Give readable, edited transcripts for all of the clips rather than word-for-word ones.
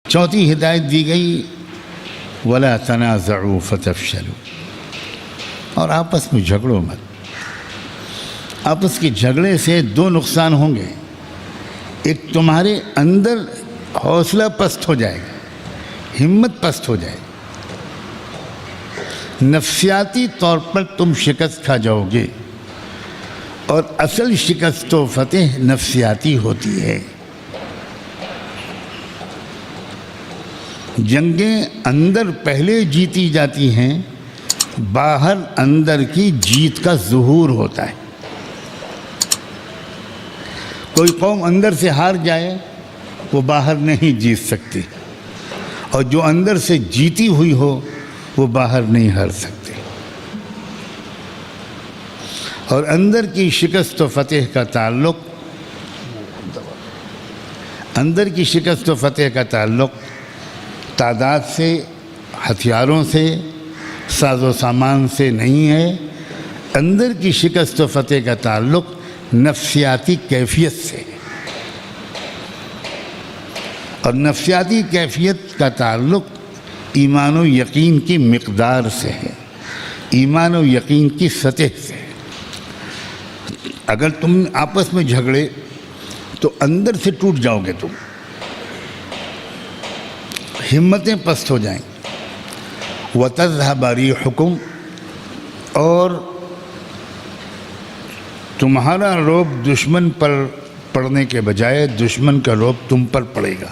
چوتھی ہدایت دی گئی وَلَا تَنَازَعُوا فَتَفْشَلُوا، اور آپس میں جھگڑو مت۔ آپس کے جھگڑے سے دو نقصان ہوں گے، ایک تمہارے اندر حوصلہ پست ہو جائے گا، ہمت پست ہو جائے گی، نفسیاتی طور پر تم شکست کھا جاؤ گے، اور اصل شکست و فتح نفسیاتی ہوتی ہے۔ جنگیں اندر پہلے جیتی جاتی ہیں، باہر اندر کی جیت کا ظہور ہوتا ہے۔ کوئی قوم اندر سے ہار جائے وہ باہر نہیں جیت سکتی، اور جو اندر سے جیتی ہوئی ہو وہ باہر نہیں ہار سکتے۔ اور اندر کی شکست و فتح کا تعلق تعداد سے، ہتھیاروں سے، ساز و سامان سے نہیں ہے۔ اندر کی شکست و فتح کا تعلق نفسیاتی کیفیت سے، اور نفسیاتی کیفیت کا تعلق ایمان و یقین کی مقدار سے ہے، ایمان و یقین کی سطح سے۔ اگر تم آپس میں جھگڑے تو اندر سے ٹوٹ جاؤ گے، تم ہمتیں پست ہو جائیں۔ وَتَذْهَبَ رِيحُكُمْ، اور تمہارا رعب دشمن پر پڑنے کے بجائے دشمن کا رعب تم پر پڑے گا،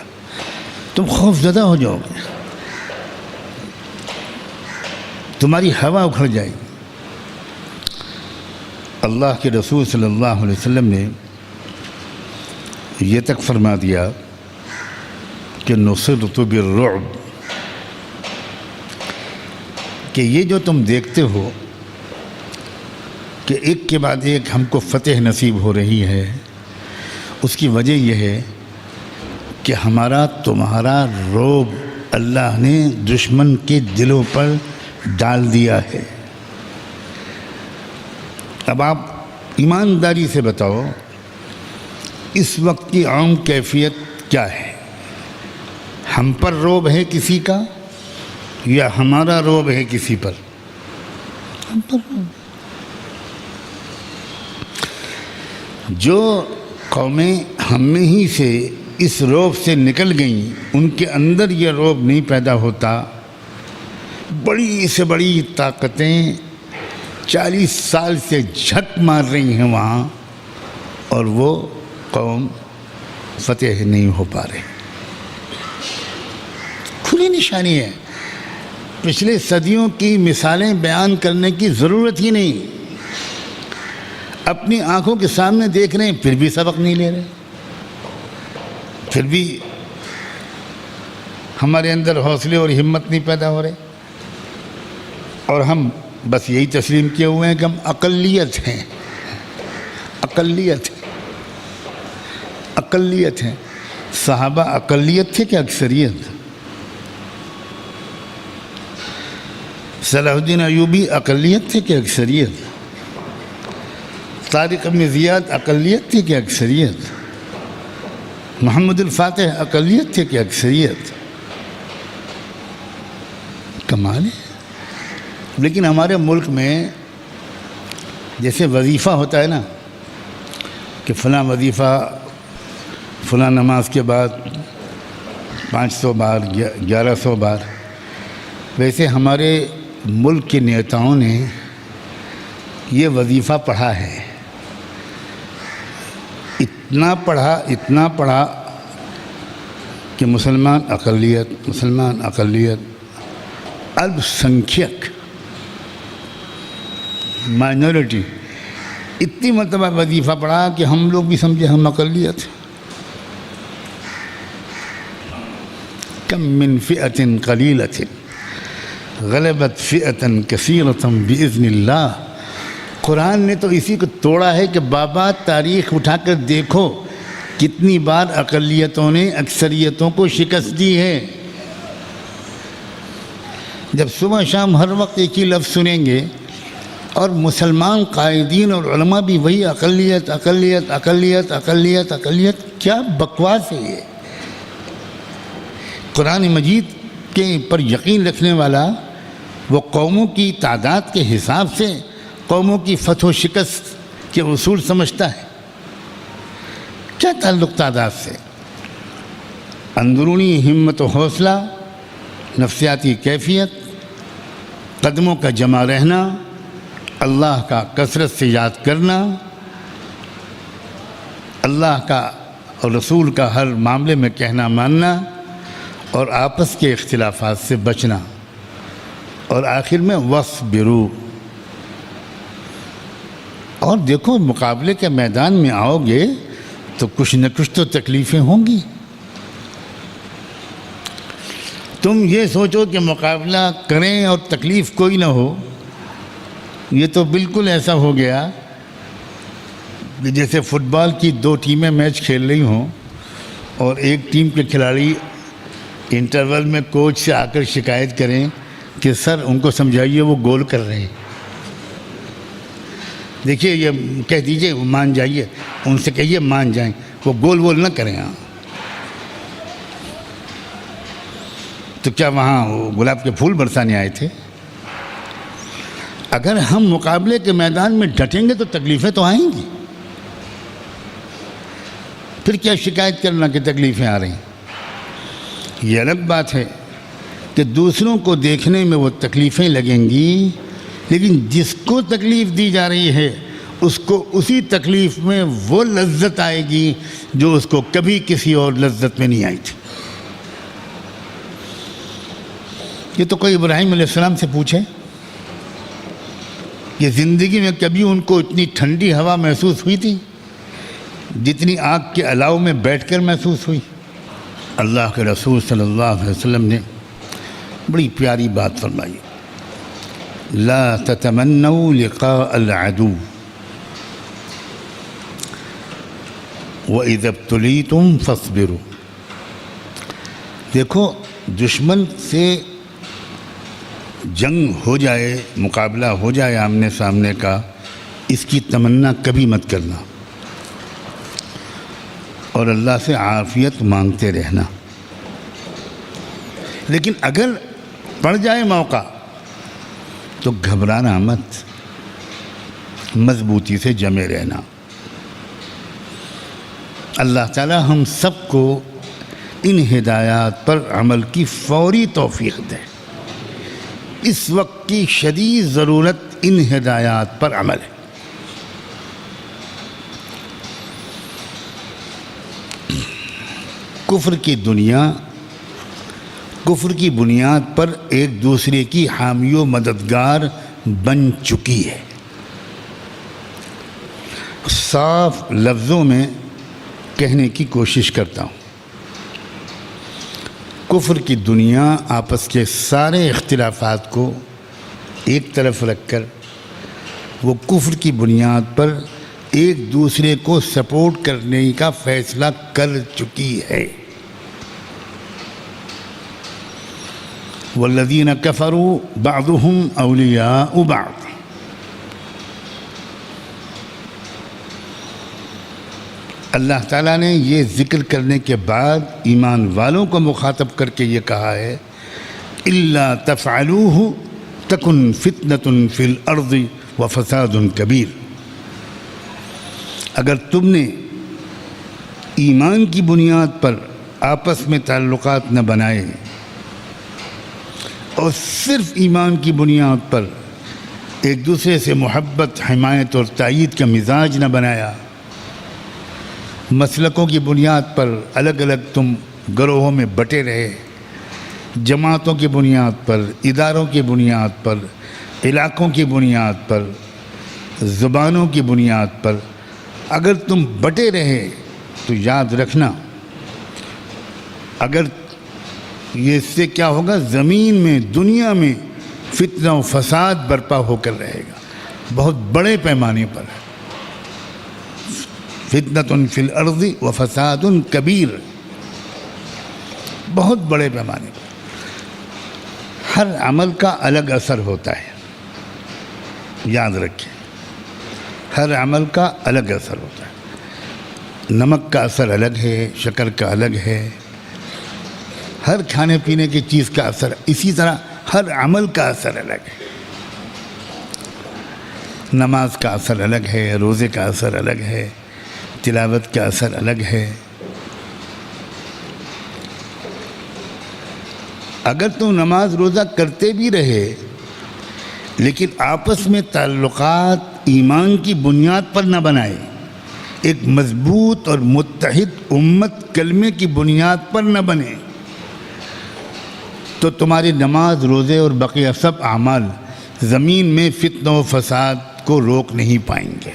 تم خوف زدہ ہو جاؤ گے، تمہاری ہوا اکھڑ جائے گی۔ اللہ کے رسول صلی اللہ علیہ وسلم نے یہ تک فرما دیا کہ نصرت بالرعب، کہ یہ جو تم دیکھتے ہو کہ ایک کے بعد ایک ہم کو فتح نصیب ہو رہی ہے، اس کی وجہ یہ ہے کہ ہمارا تمہارا رعب اللہ نے دشمن کے دلوں پر ڈال دیا ہے۔ اب آپ ایمانداری سے بتاؤ اس وقت کی عام کیفیت کیا ہے؟ ہم پر رعب ہے کسی کا یا ہمارا رعب ہے کسی پر؟ ہم پر رعب۔ جو قومیں ہم میں ہی سے اس رعب سے نکل گئیں، ان کے اندر یہ رعب نہیں پیدا ہوتا۔ بڑی سے بڑی طاقتیں 40 سال سے جھک مار رہی ہیں وہاں، اور وہ قوم فتح نہیں ہو پا رہے۔ کھلی نشانی ہے، پچھلے صدیوں کی مثالیں بیان کرنے کی ضرورت ہی نہیں، اپنی آنکھوں کے سامنے دیکھ رہے ہیں پھر بھی سبق نہیں لے رہے، پھر بھی ہمارے اندر حوصلے اور ہمت نہیں پیدا ہو رہے، اور ہم بس یہی تسلیم کیے ہوئے ہیں کہ ہم اقلیت ہیں، اقلیت ہیں۔ صحابہ اقلیت تھے کہ اکثریت؟ صلاح الدین ایوبی اقلیت تھے کہ اکثریت؟ طارق بن زیاد اقلیت تھے کہ اکثریت؟ محمد الفاتح اقلیت تھے کہ اکثریت؟ کمال ہے۔ لیکن ہمارے ملک میں جیسے وظیفہ ہوتا ہے نا، کہ فلاں وظیفہ فلاں نماز کے بعد 500 بار 1100 بار، ویسے ہمارے ملک کے نیتاؤں نے یہ وظیفہ پڑھا ہے، اتنا پڑھا کہ مسلمان اقلیت الپ سنکھیک مائنورٹی، اتنی مرتبہ وظیفہ پڑھا کہ ہم لوگ بھی سمجھے ہم اقلیت۔ کم من فئۃ قلیلۃ غلبت فئۃ کثیرۃ باذن اللہ۔ قرآن نے تو اسی کو توڑا ہے کہ بابا تاریخ اٹھا کر دیکھو کتنی بار اقلیتوں نے اکثریتوں کو شکست دی ہے۔ جب صبح شام ہر وقت ایک ہی لفظ سنیں گے، اور مسلمان قائدین اور علماء بھی وہی اقلیت اقلیت اقلیت اقلیت اقلیت، کیا بکواس ہے یہ؟ قرآن مجید کے پر یقین رکھنے والا وہ قوموں کی تعداد کے حساب سے قوموں کی فتح و شکست کے اصول سمجھتا ہے؟ کیا تعلق تعداد سے؟ اندرونی ہمت و حوصلہ، نفسیاتی کیفیت، قدموں کا جمع رہنا، اللہ کا کثرت سے یاد کرنا، اللہ کا اور رسول کا ہر معاملے میں کہنا ماننا، اور آپس کے اختلافات سے بچنا، اور آخر میں وَاصْبِرُوا۔ اور دیکھو، مقابلے کے میدان میں آؤ گے تو کچھ نہ کچھ تو تکلیفیں ہوں گی۔ تم یہ سوچو کہ مقابلہ کریں اور تکلیف کوئی نہ ہو، یہ تو بالکل ایسا ہو گیا کہ جیسے فٹ بال کی 2 ٹیمیں میچ کھیل رہی ہوں اور ایک ٹیم کے کھلاڑی انٹرول میں کوچ سے آ کر شکایت کریں کہ سر ان کو سمجھائیے وہ گول کر رہے ہیں۔ دیکھیے، یہ کہہ دیجئے وہ مان جائیے، ان سے کہیے مان جائیں، وہ گول نہ کریں۔ ہاں تو کیا وہاں وہ گلاب کے پھول برسانے آئے تھے؟ اگر ہم مقابلے کے میدان میں ڈٹیں گے تو تکلیفیں تو آئیں گی، پھر کیا شکایت کرنا کہ تکلیفیں آ رہی ہیں؟ یہ الگ بات ہے کہ دوسروں کو دیکھنے میں وہ تکلیفیں لگیں گی، لیکن جس کو تکلیف دی جا رہی ہے اس کو اسی تکلیف میں وہ لذت آئے گی جو اس کو کبھی کسی اور لذت میں نہیں آئی تھی۔ یہ تو کوئی ابراہیم علیہ السلام سے پوچھے کہ زندگی میں کبھی ان کو اتنی ٹھنڈی ہوا محسوس ہوئی تھی جتنی آگ کے الاؤ میں بیٹھ کر محسوس ہوئی؟ اللہ کے رسول صلی اللہ علیہ وسلم نے بڑی پیاری بات فرمائی، لا تتمنوا لقاء العدو وَإِذَا ابْتُلِيتُمْ فَاصْبِرُوا۔ دیکھو، دشمن سے جنگ ہو جائے، مقابلہ ہو جائے آمنے سامنے کا، اس کی تمنا کبھی مت کرنا، اور اللہ سے عافیت مانگتے رہنا۔ لیکن اگر پڑ جائے موقع تو گھبرانا مت، مضبوطی سے جمے رہنا۔ اللہ تعالی ہم سب کو ان ہدایات پر عمل کی فوری توفیق دے۔ اس وقت کی شدید ضرورت ان ہدایات پر عمل ہے۔ کفر کی دنیا کفر کی بنیاد پر ایک دوسرے کی حامی و مددگار بن چکی ہے۔ صاف لفظوں میں کہنے کی کوشش کرتا ہوں، کفر کی دنیا آپس کے سارے اختلافات کو ایک طرف رکھ کر وہ کفر کی بنیاد پر ایک دوسرے کو سپورٹ کرنے کا فیصلہ کر چکی ہے۔ والذین کفروا بعضهم اولیاء بعض۔ اللہ تعالیٰ نے یہ ذکر کرنے کے بعد ایمان والوں کو مخاطب کر کے یہ کہا ہے، الا تفعلوه تکن فتنة فی الارض وفساد کبیر۔ اگر تم نے ایمان کی بنیاد پر آپس میں تعلقات نہ بنائے اور صرف ایمان کی بنیاد پر ایک دوسرے سے محبت، حمایت اور تائید کا مزاج نہ بنایا، مسلکوں کی بنیاد پر الگ الگ تم گروہوں میں بٹے رہے، جماعتوں کی بنیاد پر، اداروں کی بنیاد پر، علاقوں کی بنیاد پر، زبانوں کی بنیاد پر اگر تم بٹے رہے تو یاد رکھنا، اگر یہ اس سے کیا ہوگا، زمین میں، دنیا میں فتنہ و فساد برپا ہو کر رہے گا، بہت بڑے پیمانے پر، فتنة فی الارض وفساد کبیر، بہت بڑے پیمانے پر۔ ہر عمل کا الگ اثر ہوتا ہے، یاد رکھیں، ہر عمل کا الگ اثر ہوتا ہے۔ نمک کا اثر الگ ہے، شکر کا الگ ہے، ہر کھانے پینے کی چیز کا اثر، اسی طرح ہر عمل کا اثر الگ ہے۔ نماز کا اثر الگ ہے، روزے کا اثر الگ ہے، تلاوت کا اثر الگ ہے۔ اگر تو نماز روزہ کرتے بھی رہے لیکن آپس میں تعلقات ایمان کی بنیاد پر نہ بنائے، ایک مضبوط اور متحد امت کلمے کی بنیاد پر نہ بنے، تو تمہاری نماز، روزے اور بقیہ سب اعمال زمین میں فتنہ و فساد کو روک نہیں پائیں گے۔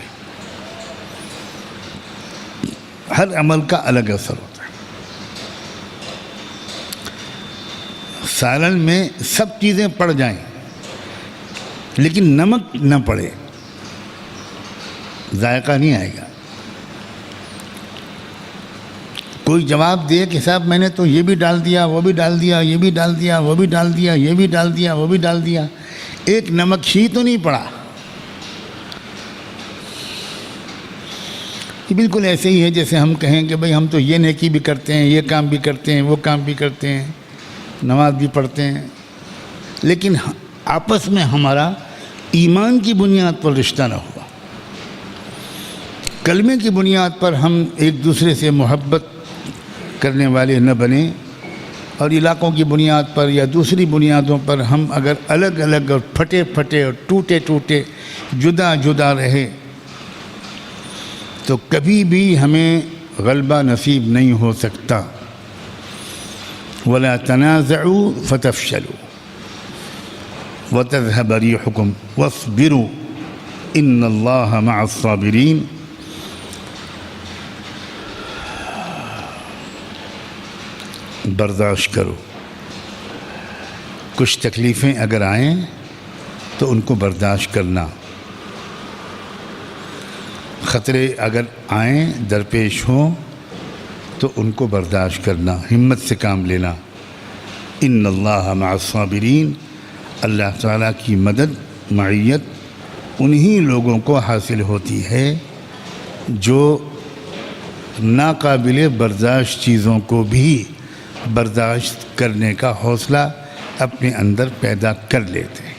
ہر عمل کا الگ اثر ہوتا ہے۔ سالن میں سب چیزیں پڑ جائیں لیکن نمک نہ پڑے، ذائقہ نہیں آئے گا۔ کوئی جواب دے کہ صاحب میں نے تو یہ بھی ڈال دیا، وہ بھی ڈال دیا، یہ بھی ڈال دیا، وہ بھی ڈال دیا، یہ بھی ڈال دیا، وہ بھی ڈال دیا، ایک نمک ہی تو نہیں پڑا۔ یہ بالکل ایسے ہی ہے جیسے ہم کہیں کہ بھئی ہم تو یہ نیکی بھی کرتے ہیں، یہ کام بھی کرتے ہیں، وہ کام بھی کرتے ہیں، نماز بھی پڑھتے ہیں، لیکن آپس میں ہمارا ایمان کی بنیاد پر رشتہ نہ ہوا، کلمے کی بنیاد پر ہم ایک دوسرے سے محبت کرنے والے نہ بنیں، اور علاقوں کی بنیاد پر یا دوسری بنیادوں پر ہم اگر الگ الگ اور پھٹے پھٹے اور ٹوٹے ٹوٹے جدا جدا رہے تو کبھی بھی ہمیں غلبہ نصیب نہیں ہو سکتا۔ وَلَا تَنَازَعُوا فَتَفْشَلُوا وَتَذْهَبَ رِيحُكُمْ وَاصْبِرُوا إِنَّ اللَّهَ مَعَ الصَّابِرِينَ۔ برداشت کرو، کچھ تکلیفیں اگر آئیں تو ان کو برداشت کرنا، خطرے اگر آئیں درپیش ہوں تو ان کو برداشت کرنا، ہمت سے کام لینا۔ ان اللہ مع الصابرین، اللہ تعالیٰ کی مدد، معیت انہی لوگوں کو حاصل ہوتی ہے جو ناقابل برداشت چیزوں کو بھی برداشت کرنے کا حوصلہ اپنے اندر پیدا کر لیتے ہیں۔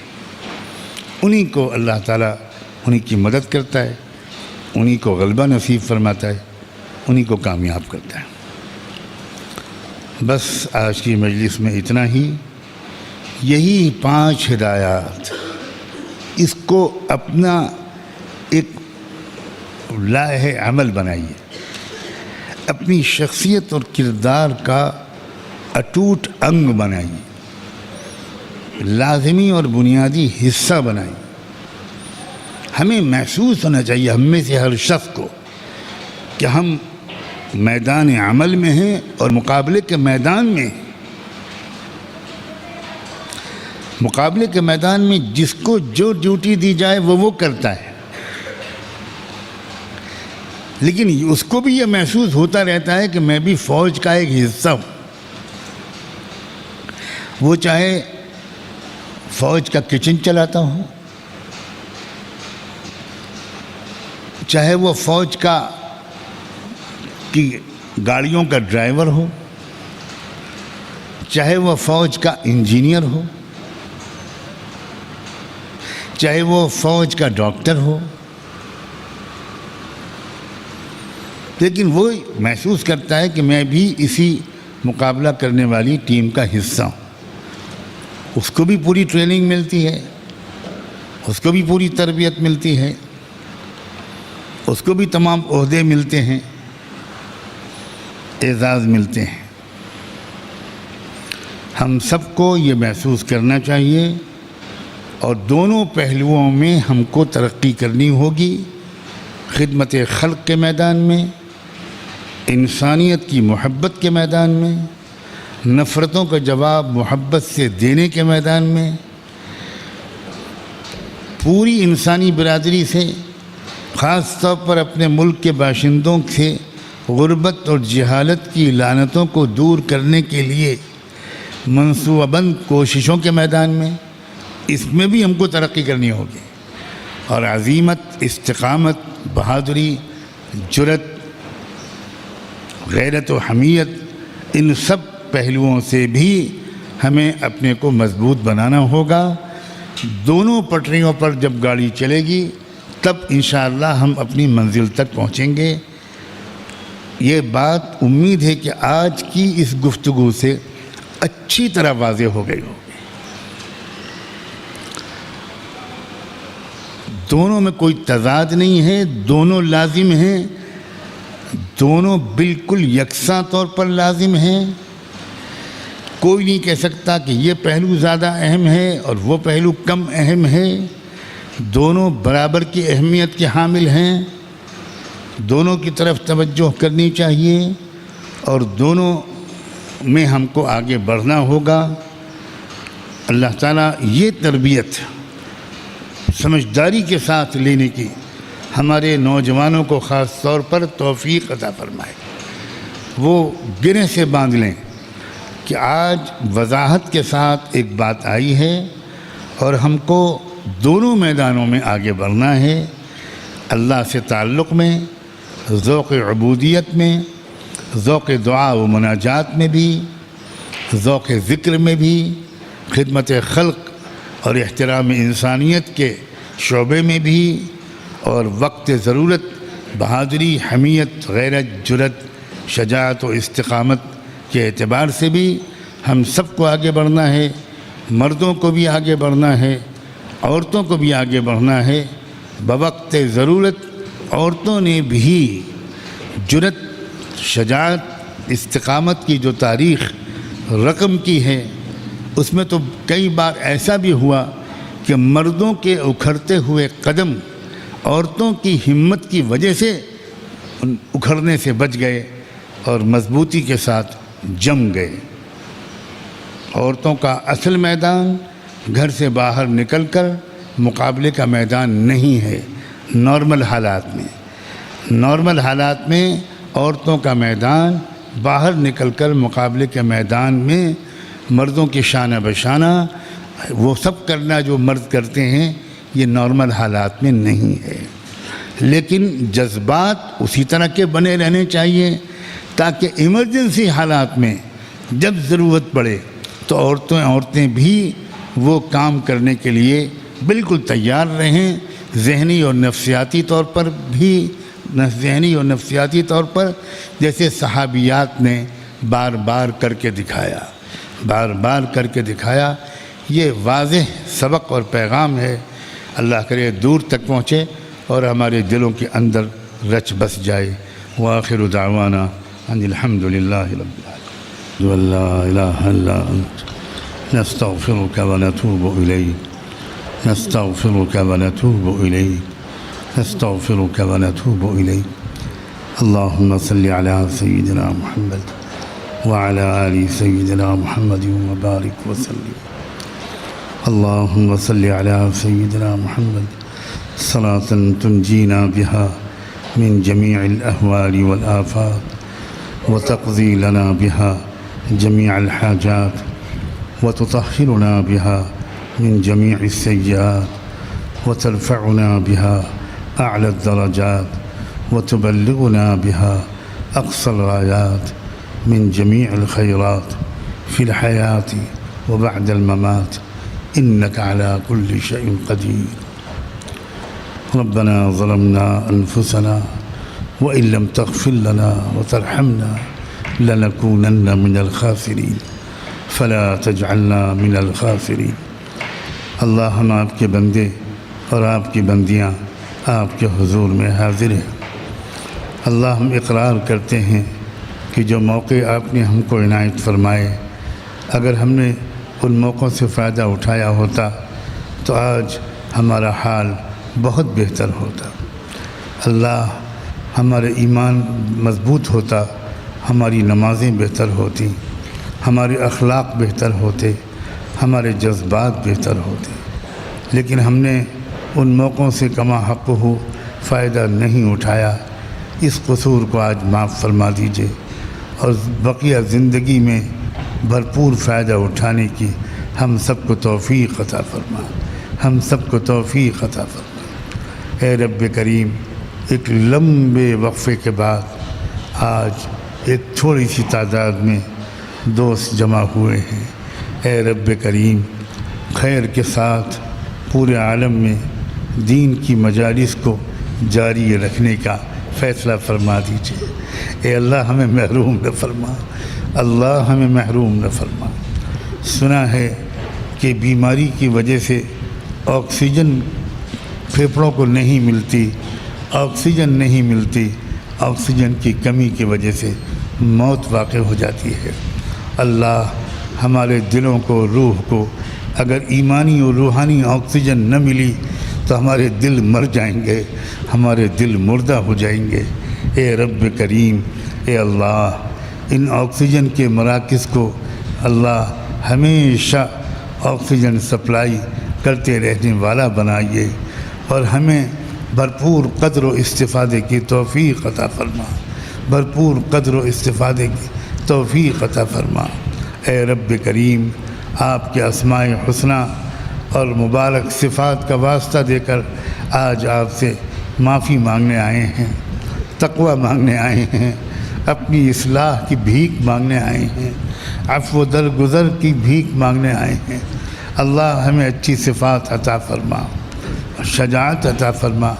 انہی کو اللہ تعالیٰ انہی کی مدد کرتا ہے، انہی کو غلبہ نصیب فرماتا ہے، انہی کو کامیاب کرتا ہے۔ بس آج کی مجلس میں اتنا ہی، یہی 5 ہدایات، اس کو اپنا ایک لائحہ عمل بنائیے، اپنی شخصیت اور کردار کا اٹوٹ انگ بنائیے، لازمی اور بنیادی حصہ بنائیے۔ ہمیں محسوس ہونا چاہیے، ہم میں سے ہر شخص کو، کہ ہم میدان عمل میں ہیں اور مقابلے کے میدان میں ہیں۔ مقابلے کے میدان میں جس کو جو ڈیوٹی دی جائے وہ کرتا ہے، لیکن اس کو بھی یہ محسوس ہوتا رہتا ہے کہ میں بھی فوج کا ایک حصہ ہوں۔ وہ چاہے فوج کا کچن چلاتا ہوں، چاہے وہ فوج کی گاڑیوں کا ڈرائیور ہو، چاہے وہ فوج کا انجینئر ہو، چاہے وہ فوج کا ڈاکٹر ہو، لیکن وہ محسوس کرتا ہے کہ میں بھی اسی مقابلہ کرنے والی ٹیم کا حصہ ہوں۔ اس کو بھی پوری ٹریننگ ملتی ہے، اس کو بھی پوری تربیت ملتی ہے، اس کو بھی تمام عہدے ملتے ہیں، اعزاز ملتے ہیں۔ ہم سب کو یہ محسوس کرنا چاہیے، اور دونوں پہلوؤں میں ہم کو ترقی کرنی ہوگی، خدمت خلق کے میدان میں، انسانیت کی محبت کے میدان میں، نفرتوں کا جواب محبت سے دینے کے میدان میں، پوری انسانی برادری سے، خاص طور پر اپنے ملک کے باشندوں سے غربت اور جہالت کی لعنتوں کو دور کرنے کے لیے منصوبہ بند کوششوں کے میدان میں، اس میں بھی ہم کو ترقی کرنی ہوگی، اور عزیمت، استقامت، بہادری، جرأت، غیرت و حمیت، ان سب پہلوؤں سے بھی ہمیں اپنے کو مضبوط بنانا ہوگا۔ دونوں پٹریوں پر جب گاڑی چلے گی تب انشاءاللہ ہم اپنی منزل تک پہنچیں گے۔ یہ بات امید ہے کہ آج کی اس گفتگو سے اچھی طرح واضح ہو گئی ہوگی۔ دونوں میں کوئی تضاد نہیں ہے، دونوں لازم ہیں، دونوں بالکل یکساں طور پر لازم ہیں۔ کوئی نہیں کہہ سکتا کہ یہ پہلو زیادہ اہم ہے اور وہ پہلو کم اہم ہے۔ دونوں برابر کی اہمیت کے حامل ہیں، دونوں کی طرف توجہ کرنی چاہیے اور دونوں میں ہم کو آگے بڑھنا ہوگا۔ اللہ تعالیٰ یہ تربیت سمجھداری کے ساتھ لینے کی ہمارے نوجوانوں کو خاص طور پر توفیق عطا فرمائے۔ وہ گرہ سے باندھ لیں کہ آج وضاحت کے ساتھ ایک بات آئی ہے اور ہم کو دونوں میدانوں میں آگے بڑھنا ہے، اللہ سے تعلق میں، ذوق عبودیت میں، ذوق دعا و مناجات میں بھی، ذوق ذکر میں بھی، خدمت خلق اور احترام انسانیت کے شعبے میں بھی، اور وقت ضرورت بہادری، حمیت، غیرت، جرأت، شجاعت و استقامت کے اعتبار سے بھی ہم سب کو آگے بڑھنا ہے۔ مردوں کو بھی آگے بڑھنا ہے، عورتوں کو بھی آگے بڑھنا ہے۔ بوقت ضرورت عورتوں نے بھی جرأت، شجاعت، استقامت کی جو تاریخ رقم کی ہے، اس میں تو کئی بار ایسا بھی ہوا کہ مردوں کے اکھڑتے ہوئے قدم عورتوں کی ہمت کی وجہ سے اکھڑنے سے بچ گئے اور مضبوطی کے ساتھ جم گئے۔ عورتوں کا اصل میدان گھر سے باہر نکل کر مقابلے کا میدان نہیں ہے۔ نارمل حالات میں عورتوں کا میدان باہر نکل کر مقابلے کے میدان میں مردوں کی شانہ بشانہ وہ سب کرنا جو مرد کرتے ہیں، یہ نارمل حالات میں نہیں ہے۔ لیکن جذبات اسی طرح کے بنے رہنے چاہیے تاکہ ایمرجنسی حالات میں جب ضرورت پڑے تو عورتیں بھی وہ کام کرنے کے لیے بالکل تیار رہیں، ذہنی اور نفسیاتی طور پر جیسے صحابیات نے بار بار کر کے دکھایا۔ یہ واضح سبق اور پیغام ہے، اللہ کرے دور تک پہنچے اور ہمارے دلوں کے اندر رچ بس جائے۔ وآخر دعوانا ان الحمد للہ رب العالمین، لا الہ الا انت نستغفرک ونتوب الیک، نستغفرک ونتوب الیک، نستغفرک ونتوب الیک۔ اللہم صلی علی سیدنا محمد وعلى آل سيدنا محمد وبارك وسلم۔ اللهم صل على سيدنا محمد صلاة تنجينا بها من جميع الأهوال والآفات وتقضي لنا بها جميع الحاجات وتطهرنا بها من جميع السيئات وترفعنا بها أعلى الدرجات وتبلغنا بها أقصى الغايات من جميع الخيرات في الحياة وبعد الممات إنك على كل شيء قدير۔ ربنا ظلمنا أنفسنا وإن لم تغفر لنا وترحمنا لنكونن من الخاسرين فلا تجعلنا من الخاسرين۔ اللہ ہم آپ کے بندے اور آپ کی بندیاں آپ کے حضور میں حاضر ہیں۔ اللہ ہم اقرار کرتے ہیں کہ جو موقع آپ نے ہم کو عنایت فرمائے، اگر ہم نے ان موقعوں سے فائدہ اٹھایا ہوتا تو آج ہمارا حال بہت بہتر ہوتا۔ اللہ ہمارے ایمان مضبوط ہوتا، ہماری نمازیں بہتر ہوتی، ہمارے اخلاق بہتر ہوتے، ہمارے جذبات بہتر ہوتے، لیکن ہم نے ان موقعوں سے کما حق ہو فائدہ نہیں اٹھایا۔ اس قصور کو آج معاف فرما دیجئے اور بقیہ زندگی میں بھرپور فائدہ اٹھانے کی ہم سب کو توفیق عطا فرما، اے رب کریم۔ ایک لمبے وقفے کے بعد آج ایک تھوڑی سی تعداد میں دوست جمع ہوئے ہیں۔ اے رب کریم، خیر کے ساتھ پورے عالم میں دین کی مجالس کو جاری رکھنے کا فیصلہ فرما دیجیے۔ اے اللہ ہمیں محروم نہ فرما، اللہ ہمیں محروم نہ فرما۔ سنا ہے کہ بیماری کی وجہ سے آکسیجن پھیپھڑوں کو نہیں ملتی، آکسیجن نہیں ملتی، آکسیجن کی کمی کی وجہ سے موت واقع ہو جاتی ہے۔ اللہ ہمارے دلوں کو، روح کو اگر ایمانی اور روحانی آکسیجن نہ ملی تو ہمارے دل مر جائیں گے، ہمارے دل مردہ ہو جائیں گے۔ اے رب کریم، اے اللہ ان آکسیجن کے مراکز کو اللہ ہمیشہ آکسیجن سپلائی کرتے رہنے والا بنائیے، اور ہمیں بھرپور قدر و استفادے کی توفیق عطا فرما، بھرپور قدر و استفادے کی توفیق عطا فرما۔ اے رب کریم، آپ کے اسماء حسنہ اور مبارک صفات کا واسطہ دے کر آج آپ سے معافی مانگنے آئے ہیں، تقوی مانگنے آئے ہیں، اپنی اصلاح کی بھیک مانگنے آئے ہیں، عفو و درگزر کی بھیک مانگنے آئے ہیں۔ اللہ ہمیں اچھی صفات عطا فرما، شجاعت عطا فرما،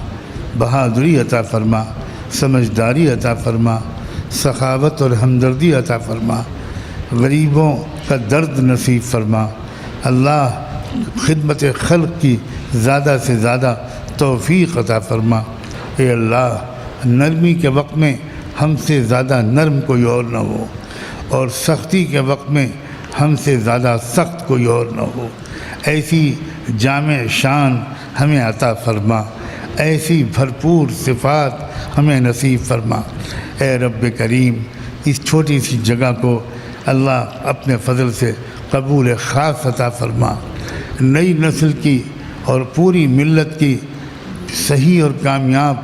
بہادری عطا فرما، سمجھداری عطا فرما، سخاوت اور ہمدردی عطا فرما، غریبوں کا درد نصیب فرما۔ اللہ خدمت خلق کی زیادہ سے زیادہ توفیق عطا فرما۔ اے اللہ نرمی کے وقت میں ہم سے زیادہ نرم کوئی اور نہ ہو، اور سختی کے وقت میں ہم سے زیادہ سخت کوئی اور نہ ہو۔ ایسی جامع شان ہمیں عطا فرما، ایسی بھرپور صفات ہمیں نصیب فرما۔ اے رب کریم، اس چھوٹی سی جگہ کو اللہ اپنے فضل سے قبول خاص عطا فرما۔ نئی نسل کی اور پوری ملت کی صحیح اور کامیاب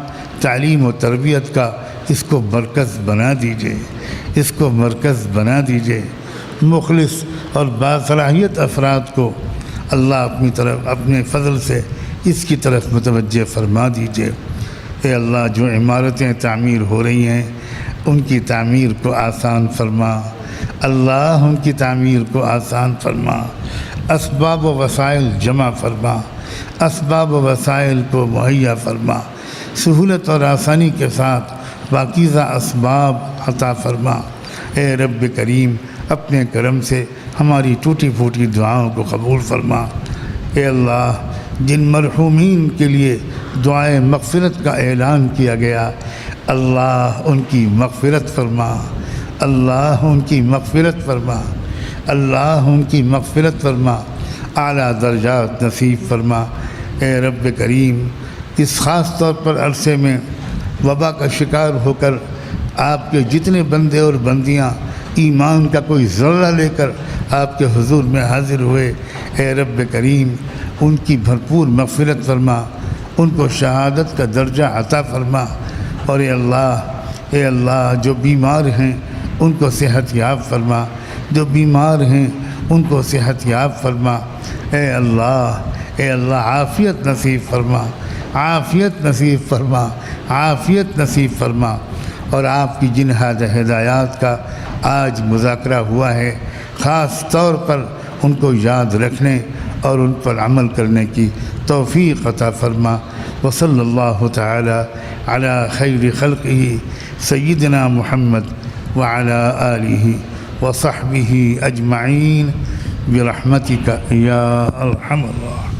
تعلیم و تربیت کا اس کو مرکز بنا دیجیے، اس کو مرکز بنا دیجیے۔ مخلص اور باصلاحیت افراد کو اللہ اپنی طرف اپنے فضل سے اس کی طرف متوجہ فرما دیجیے۔ اے اللہ جو عمارتیں تعمیر ہو رہی ہیں ان کی تعمیر کو آسان فرما، اللہ ان کی تعمیر کو آسان فرما، اسباب و وسائل جمع فرما، اسباب و وسائل کو مہیا فرما، سہولت اور آسانی کے ساتھ پاکیزہ اسباب عطا فرما۔ اے رب کریم، اپنے کرم سے ہماری ٹوٹی پھوٹی دعاؤں کو قبول فرما۔ اے اللہ جن مرحومین کے لیے دعائے مغفرت کا اعلان کیا گیا، اللہ ان کی مغفرت فرما، اللہ ان کی مغفرت فرما، اللہ ان کی مغفرت فرما، اعلیٰ درجات نصیب فرما۔ اے رب کریم، اس خاص طور پر عرصے میں وبا کا شکار ہو کر آپ کے جتنے بندے اور بندیاں ایمان کا کوئی ذرہ لے کر آپ کے حضور میں حاضر ہوئے، اے رب کریم ان کی بھرپور مغفرت فرما، ان کو شہادت کا درجہ عطا فرما۔ اور اے اللہ جو بیمار ہیں ان کو صحت یاب فرما، جو بیمار ہیں ان کو صحت یاب فرما۔ اے اللہ عافیت نصیب فرما، عافیت نصیب فرما، عافیت نصیب فرما۔ اور آپ کی جن ہدایات کا آج مذاکرہ ہوا ہے، خاص طور پر ان کو یاد رکھنے اور ان پر عمل کرنے کی توفیق عطا فرما۔ وصلی اللہ تعالی علی خیر خلقہ سیدنا محمد وعلی آلہ وصحبہ اجمعین برحمتک یا ارحم الراحمین۔